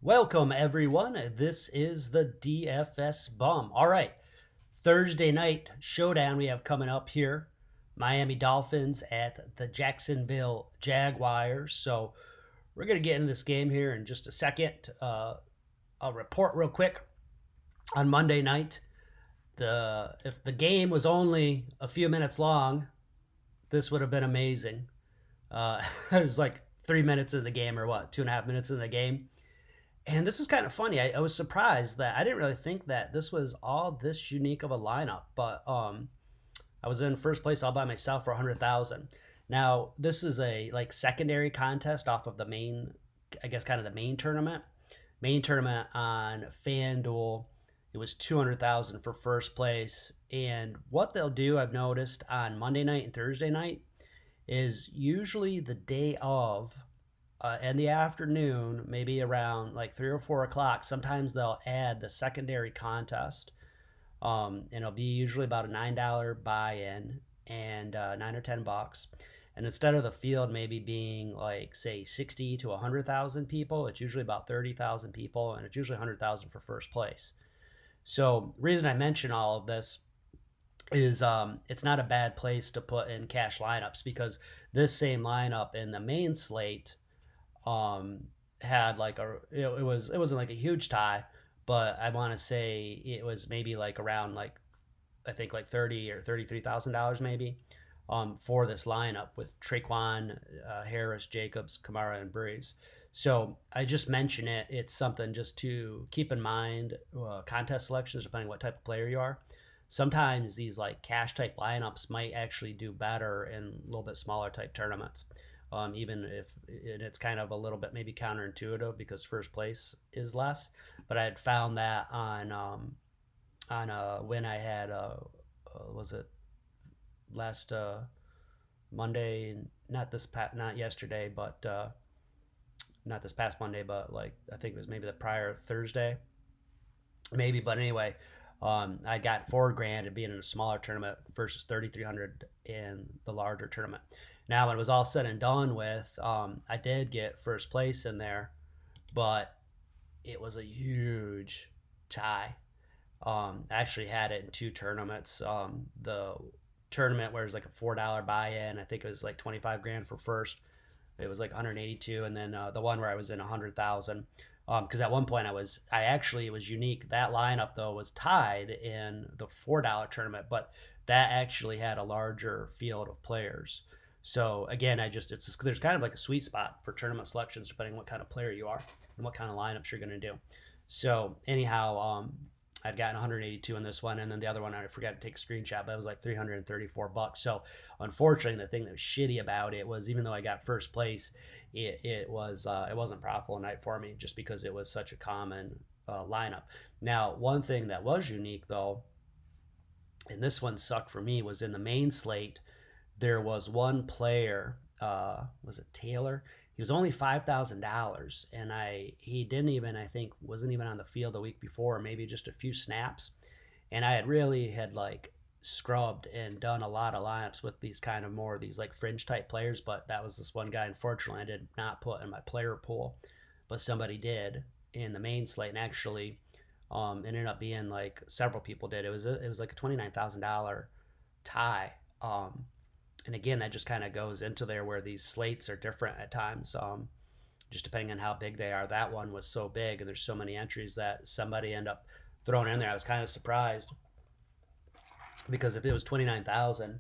Welcome, everyone. This is the DFS Bum. All right, Thursday night showdown we have coming up here. Miami Dolphins at the Jacksonville Jaguars. So we're going to get into this game here in just a second. I'll report real quick. On Monday night, if the game was only a few minutes long, this would have been amazing. It was like 3 minutes in the game, or what, 2.5 minutes in the game. And this was kind of funny. I was surprised that I didn't really think that this was all this unique of a lineup, but I was in first place all by myself for 100,000. Now this is a like secondary contest off of the main, I guess, kind of the main tournament. Main tournament on Fanduel, it was 200,000 for first place. And what they'll do, I've noticed on Monday night and Thursday night, is usually the day of in the afternoon, maybe around like 3 or 4 o'clock, sometimes they'll add the secondary contest. And it'll be usually about a $9 buy-in and $9 or $10. And instead of the field maybe being like, say, 60 to 100,000 people, it's usually about 30,000 people, and it's usually 100,000 for first place. So the reason I mention all of this is it's not a bad place to put in cash lineups, because this same lineup in the main slate had like it wasn't like a huge tie, but I want to say it was maybe like around like, I think like $30,000 or $33,000 maybe, for this lineup with Traquan, Harris, Jacobs, Kamara, and Breeze. So I just mention it. It's something just to keep in mind. Contest selections, depending what type of player you are. Sometimes these like cash type lineups might actually do better in a little bit smaller type tournaments. Even if it's kind of a little bit maybe counterintuitive because first place is less. But I had found that on when I had was it last Monday, not yesterday, but not this past Monday, but like I think it was maybe the prior Thursday, maybe. But anyway, I got $4,000 and being in a smaller tournament versus 3,300 in the larger tournament. Now, when it was all said and done with, I did get first place in there, but it was a huge tie. I actually had it in two tournaments. The tournament where it was like a $4 buy-in, I think it was like 25 grand for first. It was like 182, and then the one where I was in 100,000. Because at one point it was unique. That lineup though was tied in the $4 tournament, but that actually had a larger field of players. So again, there's kind of like a sweet spot for tournament selections depending what kind of player you are and what kind of lineups you're going to do. So anyhow, I'd gotten 182 in this one, and then the other one I forgot to take a screenshot, but it was like $334. So unfortunately, the thing that was shitty about it was, even though I got first place, it wasn't profitable night for me just because it was such a common lineup. Now, one thing that was unique though, and this one sucked for me, was in the main slate. There was one player, was it Taylor? He was only $5,000, and he didn't even, I think, wasn't even on the field the week before, maybe just a few snaps. And I had like scrubbed and done a lot of lineups with these kind of more these like fringe type players, but that was this one guy. Unfortunately, I did not put in my player pool, but somebody did in the main slate, and actually, it ended up being like several people did. It was like a $29,000 tie. And again, that just kind of goes into there where these slates are different at times, just depending on how big they are. That one was so big, and there's so many entries that somebody ended up throwing in there. I was kind of surprised, because if it was 29,000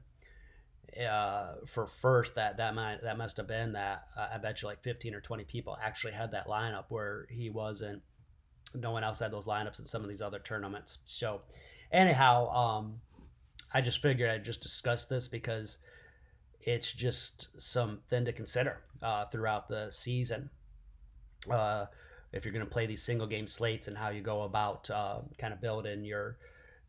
for first, that must have been that. I bet you like 15 or 20 people actually had that lineup where he wasn't. No one else had those lineups in some of these other tournaments. So anyhow, I just figured I'd just discuss this because it's just something to consider throughout the season. If you're going to play these single game slates, and how you go about kind of building your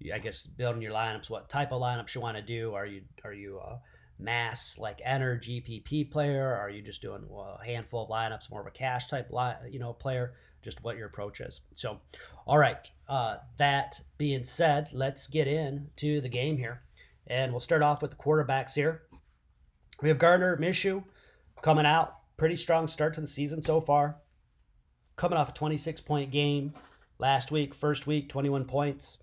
lineups, what type of lineups you want to do. Are you a mass like enter GPP player? Are you just doing a handful of lineups, more of a cash type player? Just what your approach is. So, all right. That being said, let's get into the game here, and we'll start off with the quarterbacks here. We have Gardner Minshew coming out. Pretty strong start to the season so far. coming off a 26-point game last week, first week, 21 points.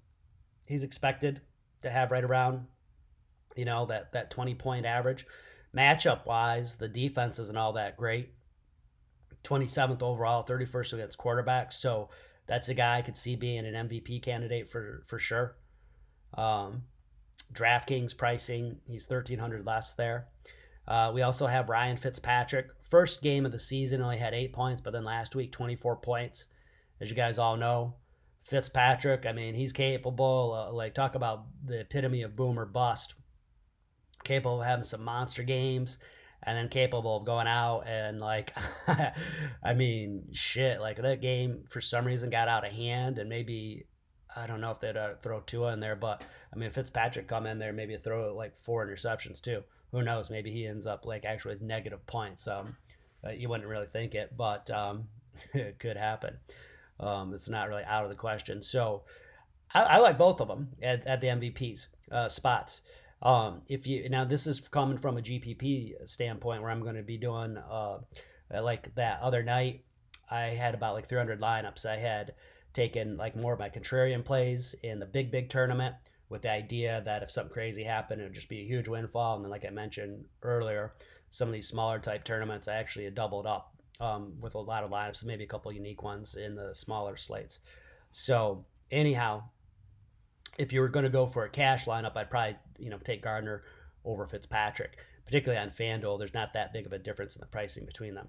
He's expected to have right around, that 20-point average. Matchup wise, the defense isn't all that great. 27th overall, 31st against quarterbacks. So that's a guy I could see being an MVP candidate for sure. DraftKings pricing, he's 1,300 less there. We also have Ryan Fitzpatrick. First game of the season, only had 8 points, but then last week, 24 points. As you guys all know, Fitzpatrick, I mean, he's capable, talk about the epitome of boom or bust. Capable of having some monster games, and then capable of going out and, I mean, shit, that game for some reason got out of hand, and maybe, I don't know if they'd throw Tua in there, but, I mean, Fitzpatrick come in there, maybe throw 4 interceptions too. Who knows? Maybe he ends up actually with negative points. You wouldn't really think it, but it could happen. It's not really out of the question. So I like both of them at the MVPs spots. This is coming from a GPP standpoint, where I'm going to be doing that other night. I had about 300 lineups. I had taken more of my contrarian plays in the big tournament, with the idea that if something crazy happened, it would just be a huge windfall. And then, like I mentioned earlier, some of these smaller type tournaments, I actually doubled up with a lot of lineups, maybe a couple unique ones in the smaller slates. So anyhow, if you were going to go for a cash lineup, I'd probably take Gardner over Fitzpatrick. Particularly on Fanduel, there's not that big of a difference in the pricing between them.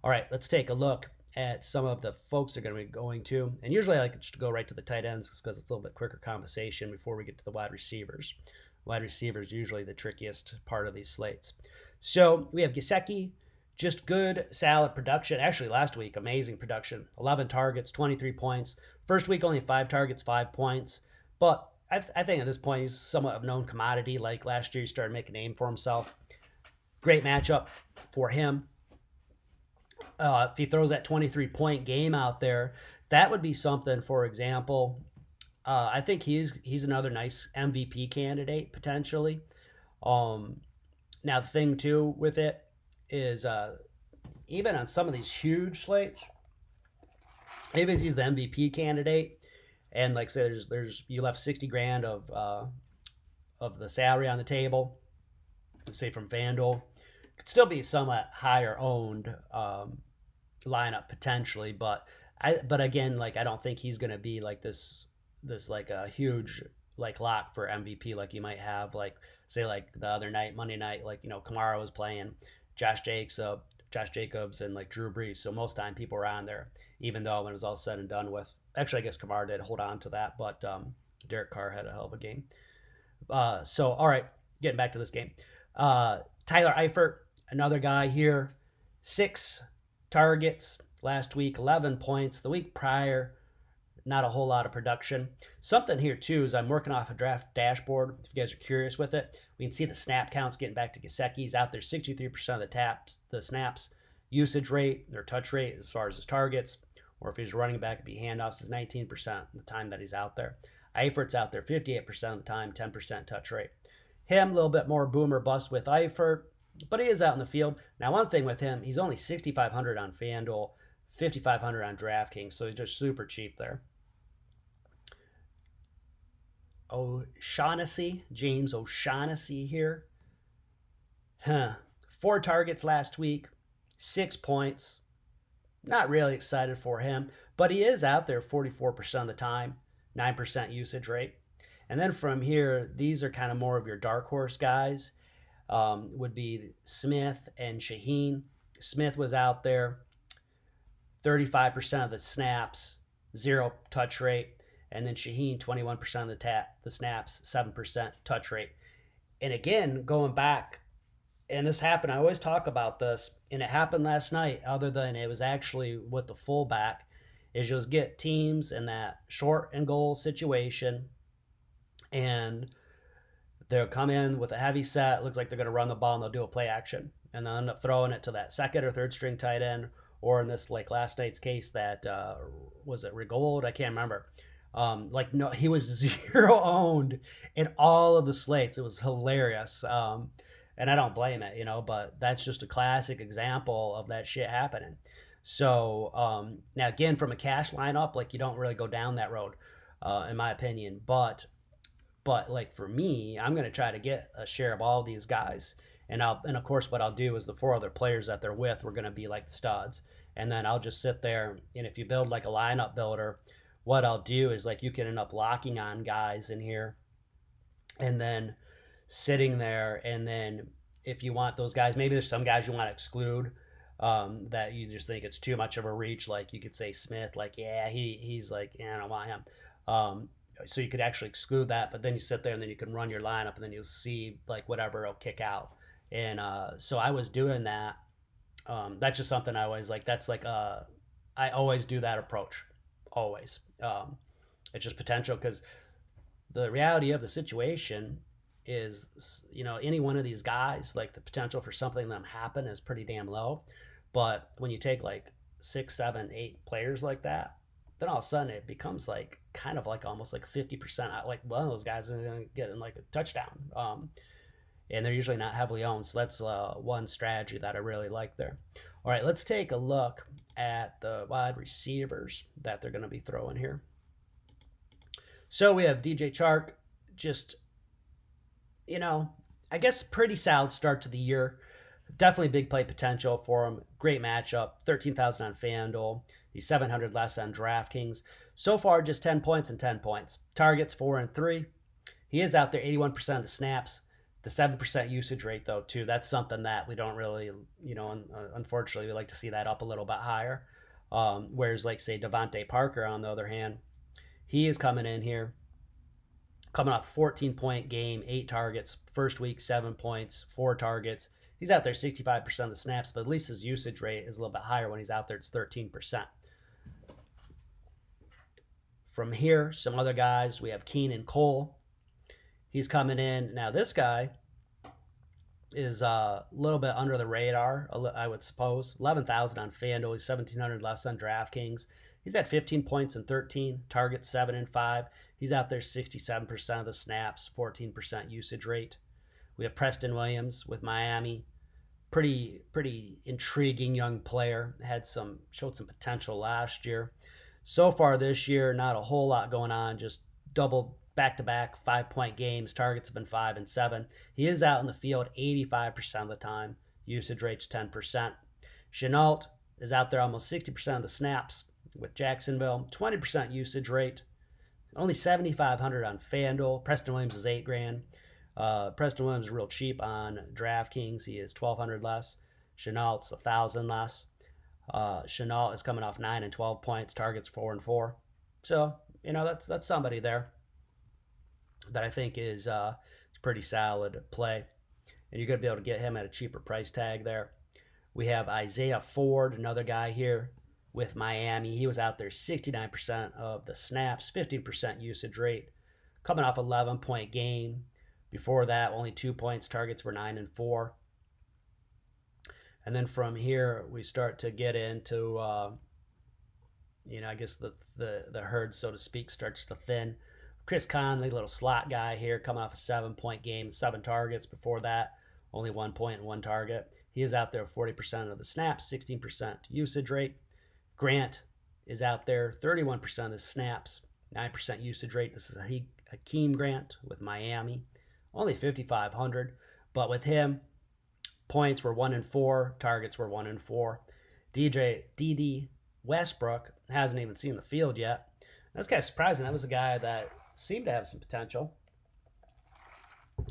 All right, let's take a look at some of the folks are going to be going to. And usually I like just to go right to the tight ends because it's a little bit quicker conversation before we get to the wide receivers. Wide receivers usually the trickiest part of these slates. So we have Gesicki, just good, solid production. Actually, last week, amazing production. 11 targets, 23 points. First week, only 5 targets, 5 points. But I think at this point, he's somewhat of a known commodity. Like last year, he started making a name for himself. Great matchup for him. If he throws that 23-point game out there, that would be something. For example, I think he's another nice MVP candidate potentially. Now the thing too with it is even on some of these huge slates, even if he's the MVP candidate, and say there's you left 60 grand of the salary on the table, say from Fanduel, could still be somewhat higher owned lineup potentially, but again, I don't think he's going to be this a huge lock for MVP like you might have say the other night, Monday night, Kamara was playing, Josh Jacobs and Drew Brees. So most time people were on there, even though when it was all said and done with, actually I guess Kamara did hold on to that, but Derek Carr had a hell of a game. So all right, getting back to this game, Tyler Eifert, another guy here, 6 targets last week, 11 points. The week prior, not a whole lot of production. Something here too is I'm working off a draft dashboard. If you guys are curious with it, we can see the snap counts getting back to Gesicki. He's out there 63% of the snaps, usage rate, their touch rate as far as his targets, or if he's running back, it'd be handoffs is 19% the time that he's out there. Eifert's out there 58% of the time, 10% touch rate. Him, a little bit more boom or bust with Eifert, but he is out in the field. Now, one thing with him, he's only 6,500 on FanDuel, 5,500 on DraftKings, so he's just super cheap there. O'Shaughnessy, James O'Shaughnessy here. 4 targets last week, 6 points. Not really excited for him, but he is out there 44% of the time, 9% usage rate. And then from here, these are kind of more of your dark horse guys. Would be Smith and Shaheen. Smith was out there 35% of the snaps, 0 touch rate. And then Shaheen, 21% of the snaps, 7% touch rate. And again, going back, and this happened, I always talk about this, and it happened last night, other than it was actually with the fullback, is you'll get teams in that short and goal situation, and they'll come in with a heavy set, looks like they're going to run the ball, and they'll do a play action. And they'll end up throwing it to that second or third string tight end, or in this last night's case, that, was it Rigold? I can't remember. No, he was 0 owned in all of the slates. It was hilarious. And I don't blame it, but that's just a classic example of that shit happening. So now again, from a cash lineup, like you don't really go down that road, in my opinion. But like for me, I'm going to try to get a share of all these guys, and of course what I'll do is the four other players that they're with, we're going to be like the studs, and then I'll just sit there. And if you build like a lineup builder, what I'll do is like you can end up locking on guys in here, and then sitting there, and then if you want those guys, maybe there's some guys you want to exclude, that you just think it's too much of a reach. Like you could say Smith, like yeah, he's like yeah, I don't want him. So you could actually exclude that, but then you sit there and then you can run your lineup, and then you'll see like whatever will kick out. And so I was doing that. That's just something I always like. That's like I always do that approach, always. It's just potential, because the reality of the situation is, any one of these guys, like the potential for something to happen is pretty damn low. But when you take like 6, 7, 8 players like that, then all of a sudden it becomes like kind of like almost like 50%. Like one of those guys is going to get in like a touchdown. And they're usually not heavily owned. So that's one strategy that I really like there. All right, let's take a look at the wide receivers that they're going to be throwing here. So we have DJ Chark, just, I guess pretty solid start to the year. Definitely big play potential for him. Great matchup. 13,000 on Fanduel. He's 700 less on DraftKings. So far, just 10 points and 10 points. Targets 4 and 3. He is out there 81% of the snaps. The 7% usage rate, though, too. That's something that we don't really, unfortunately, we like to see that up a little bit higher. Whereas, like, say, Devontae Parker, on the other hand, he is coming in here, coming off 14-point game, 8 targets. First week, 7 points, 4 targets. He's out there 65% of the snaps, but at least his usage rate is a little bit higher. When he's out there, it's 13%. From here, some other guys, we have Keenan Cole. He's coming in. Now, this guy is a little bit under the radar, I would suppose. 11,000 on FanDuel. He's 1,700 less on DraftKings. He's at 15 points and 13, targets 7 and 5. He's out there 67% of the snaps, 14% usage rate. We have Preston Williams with Miami. Pretty intriguing young player. Showed some potential last year. So far this year, not a whole lot going on. Just double back-to-back 5-point games. Targets have been 5 and 7. He is out in the field 85% of the time. Usage rate's 10%. Chenault is out there almost 60% of the snaps with Jacksonville. 20% usage rate. Only 7,500 on FanDuel. Preston Williams is $8,000. Preston Williams is real cheap on DraftKings. He is 1,200 less. Chenault's 1,000 less. Chenault is coming off 9 and 12 points. Targets 4 and 4. So that's somebody there that I think is pretty solid play, and you're going to be able to get him at a cheaper price tag there. We have Isaiah Ford, another guy here with Miami. He was out there 69% of the snaps, 15% usage rate, coming off 11-point game. Before that, only 2 points. Targets were 9 and 4. And then from here, we start to get into, I guess the herd, so to speak, starts to thin. Chris Conley, little slot guy here, coming off a 7-point game, 7 targets. Before that, only 1 point and 1 target. He is out there 40% of the snaps, 16% usage rate. Grant is out there 31% of the snaps, 9% usage rate. This is Hakeem Grant with Miami, only 5,500. But with him, points were 1 and 4, targets were 1 and 4. DD Westbrook hasn't even seen the field yet. That's kind of surprising. That was a guy that seemed to have some potential.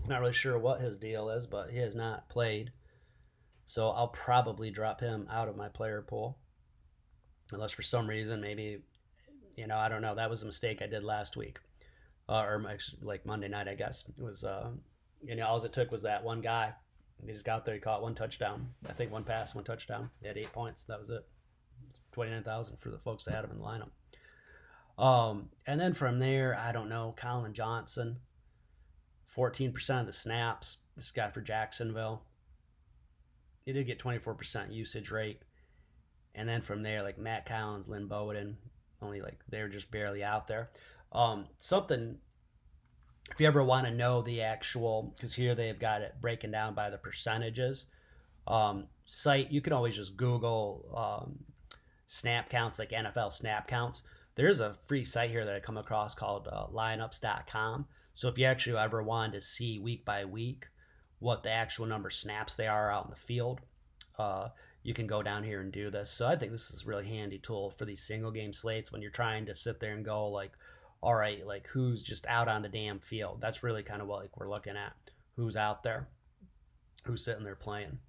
Not really sure what his deal is, but he has not played. So I'll probably drop him out of my player pool. Unless for some reason, maybe, I don't know. That was a mistake I did last week. Or like Monday night, I guess. It was, all it took was that one guy. He just got out there, he caught 1 touchdown. I think 1 pass, 1 touchdown. He had 8 points. That was it. 29,000 for the folks that had him in the lineup. And then from there, I don't know, Colin Johnson, 14% of the snaps. This guy for Jacksonville. He did get 24% usage rate. And then from there, like Matt Collins, Lynn Bowden, only like they're just barely out there. Something, if you ever want to know the actual, because here they've got it breaking down by the percentages, site, you can always just Google snap counts, like NFL snap counts, there's a free site here that I come across called lineups.com. So if you actually ever wanted to see week by week what the actual number of snaps they are out in the field, uh, you can go down here and do this. So I think this is a really handy tool for these single game slates when you're trying to sit there and go like, all right, like who's just out on the damn field. That's really kind of what like we're looking at. Who's out there, who's sitting there playing.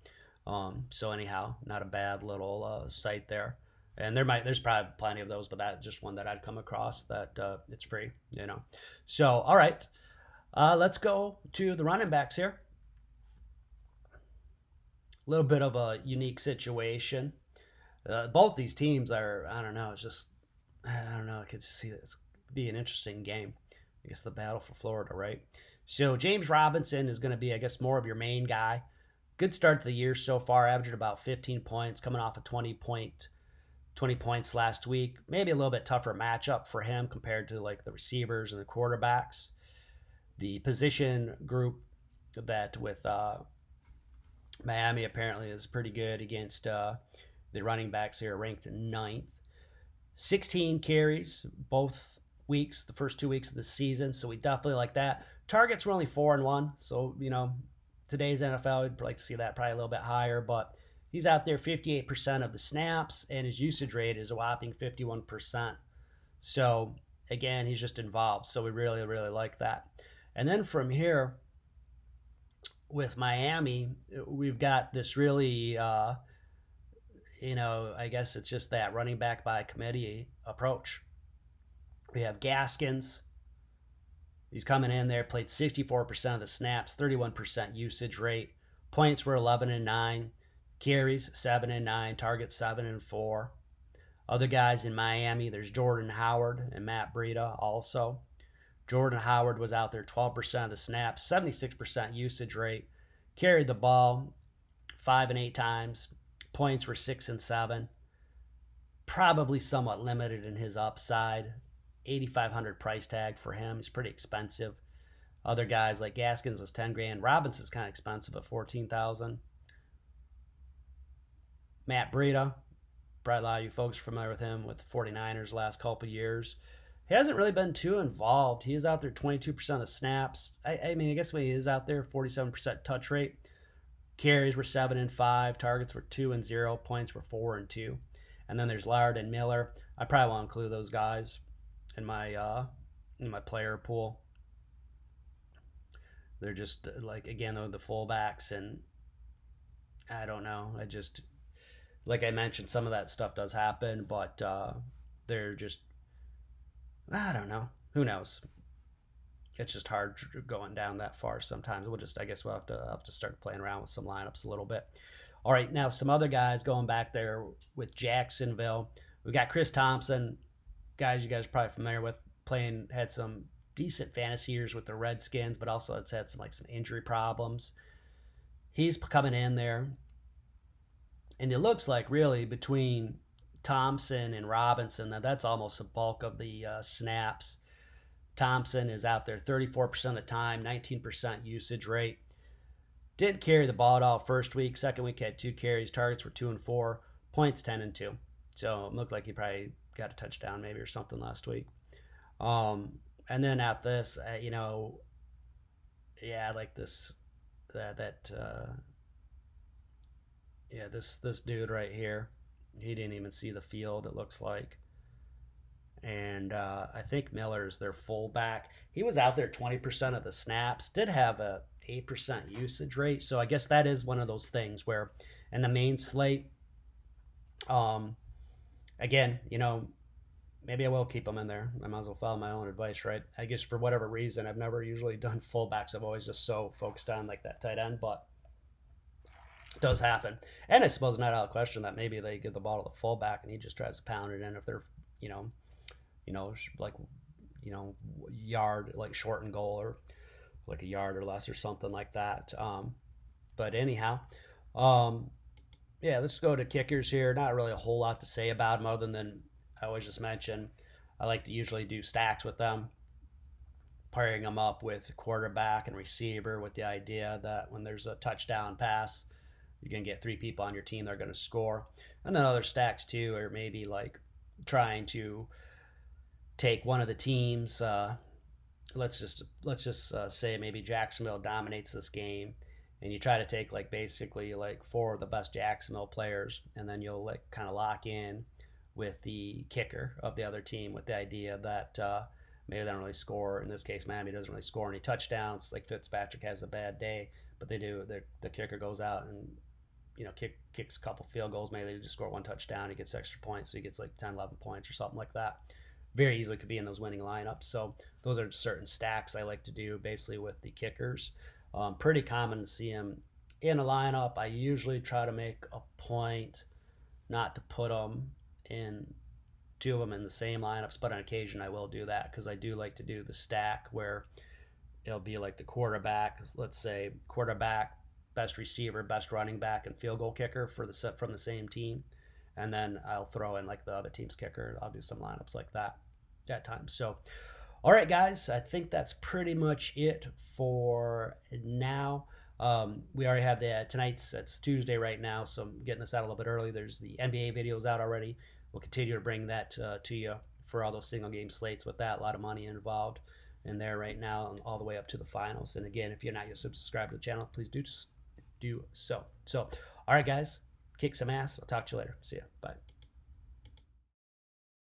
So anyhow, not a bad little site there. And there's probably plenty of those, but that's just one that I'd come across that it's free, you know. So all right, let's go to the running backs here. A little bit of a unique situation. Both these teams are, I don't know, it's just, I don't know, I could see this be an interesting game. I guess the battle for Florida, right? So James Robinson is going to be, I guess, more of your main guy. Good start to the year so far, averaging about 15 points, coming off a 20 points last week. Maybe a little bit tougher matchup for him compared to like the receivers and the quarterbacks. The position group that with Miami apparently is pretty good against the running backs here, ranked 9th. 16 carries both weeks, the first 2 weeks of the season, so we definitely like that. Targets were only 4-1, so, you know, today's NFL, we'd like to see that probably a little bit higher, but he's out there 58% of the snaps, and his usage rate is a whopping 51%. So, again, he's just involved, so we really, really like that. And then from here, with Miami, we've got this really, you know, I guess it's just that running back by committee approach. We have Gaskins. He's coming in there, played 64% of the snaps, 31% usage rate. Points were 11-9. Carries 7-9. Targets 7-4. Other guys in Miami, there's Jordan Howard and Matt Breida also. Jordan Howard was out there 12% of the snaps, 76% usage rate. Carried the ball 5 and 8 times. Points were 6 and 7. Probably somewhat limited in his upside. 8,500 price tag for him. He's pretty expensive. Other guys like Gaskins was 10 grand. Robinson's kind of expensive at 14,000. Matt Breida, probably a lot of you folks are familiar with him with the 49ers last couple of years. He hasn't really been too involved. He is out there 22% of snaps. I mean, I guess when he is out there, 47% touch rate. Carries were 7-5. Targets were 2-0. Points were 4-2. And then there's Lard and Miller. I probably want to include those guys in my player pool. They're just like, again, they're the fullbacks, and I don't know. I just, like I mentioned, some of that stuff does happen, but they're just, I don't know. Who knows? It's just hard going down that far sometimes. I guess we'll have to start playing around with some lineups a little bit. All right, now some other guys going back there with Jacksonville. We got Chris Thompson, guys you guys are probably familiar with, had some decent fantasy years with the Redskins, but also it's had some injury problems. He's coming in there, and it looks like really between Thompson and Robinson, that's almost the bulk of the snaps. Thompson is out there 34% of the time, 19% usage rate. Didn't carry the ball at all first week. Second week had 2 carries. Targets were 2 and 4. Points 10 and 2. So it looked like he probably got a touchdown maybe or something last week. And then at this, yeah, like this, this dude right here, he didn't even see the field, it looks like. And I think Miller's their fullback. He was out there 20% of the snaps, did have a 8% usage rate. So I guess that is one of those things where in the main slate, again, maybe I will keep them in there. I might as well follow my own advice, right? I guess for whatever reason, I've never usually done fullbacks. I've always just so focused on like that tight end, but it does happen. And I suppose not out of question that maybe they give the ball to the fullback and he just tries to pound it in if they're, yard, like short and goal or like a yard or less or something like that. But anyhow, let's go to kickers here. Not really a whole lot to say about them other than I always just mention I like to usually do stacks with them, pairing them up with quarterback and receiver with the idea that when there's a touchdown pass, you're going to get 3 people on your team that are going to score. And then other stacks too, or maybe like trying to take one of the teams. Let's just say maybe Jacksonville dominates this game, and you try to take like basically like 4 of the best Jacksonville players, and then you'll like kind of lock in with the kicker of the other team with the idea that maybe they don't really score. In this case, Miami doesn't really score any touchdowns. Like Fitzpatrick has a bad day, but they do. The kicker goes out and kicks a couple field goals. Maybe they just score 1 touchdown. He gets extra points, so he gets like 10, 11 points or something like that. Very easily could be in those winning lineups. So those are certain stacks I like to do basically with the kickers. Pretty common to see them in a lineup. I usually try to make a point not to put them in 2 of them in the same lineups, but on occasion I will do that because I do like to do the stack where it'll be like the quarterback, let's say quarterback, best receiver, best running back, and field goal kicker for the set from the same team, and then I'll throw in like the other team's kicker. I'll do some lineups like that at times. So, all right, guys, I think that's pretty much it for now. We already have the tonight's. It's Tuesday right now, so I'm getting this out a little bit early. There's the NBA videos out already. We'll continue to bring that to you for all those single game slates with that. A lot of money involved in there right now, and all the way up to the finals. And again, if you're not yet subscribed to the channel, please do so. So, all right, guys, kick some ass. I'll talk to you later. See ya. Bye.